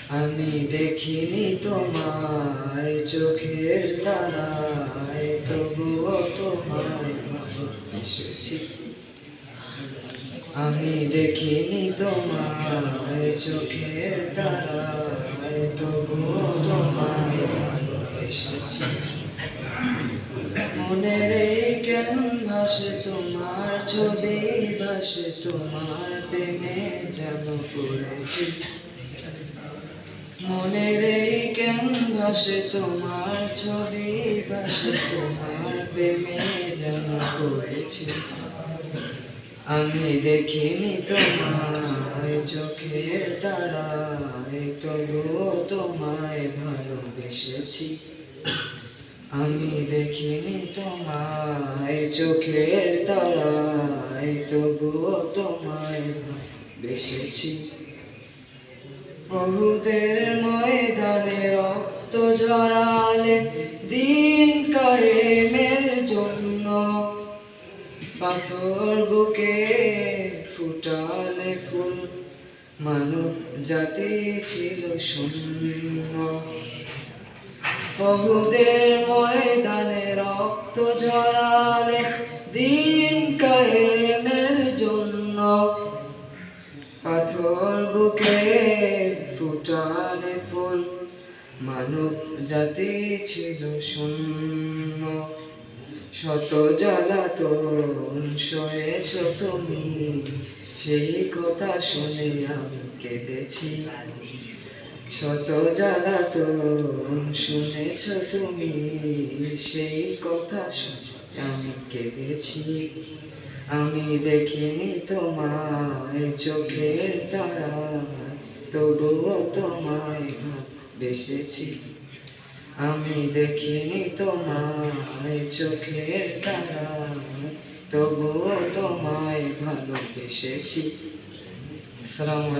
আমি দেখিনি তোমায় চোখের তারায়, তবুও তোমায় ভালোবেসেছি। আমি দেখিনি তোমায় চোখের তারায়, তবুও তোমায় ভালোবেসেছি। মনের এই কেন ভাসে তোমার ছবি, ভাসে তোমার প্রেমে যেন পড়েছি। মনের এই কেন ভাসে তোমার ছবি, ভাসে তোমার প্রেমে যেন পড়েছি। আমি দেখিনি তোমায় চোখের তারায়, তবুও তোমায় ভালোবেসেছি। আমি দেখিনি তোমায় চোখের তারায়, তবুও তোমায় ভালোবেসেছি। বহুদের ময়দানে রক্ত ঝরালে দিন কায়েমের জন্য, পাথর বুকে ফুটালে ফুল, মানব জাতি ছিল শূন্য। বহুদের ময়দানে রক্ত ঝরালে দিন কায়েমের জন্য, পাথর বুকে ফুটালে ফুল, মানব জাতি ছিল শূন্য। শত জ্বালাতন সয়েছ তুমি, সেই কথা শুনে আমি কেঁদেছি। শত জ্বালাতন শুনেছ তুমি, সেই কথা শুনে আমি কেঁদেছি। আমি দেখিনি তোমায় চোখের তারায়, তবুও তোমায় ভালোবেসেছি। আমি দেখিনি তোমায় চোখের তারায়, তবুও তোমায় ভালোবেসেছি। আসসালামু আলাইকুম।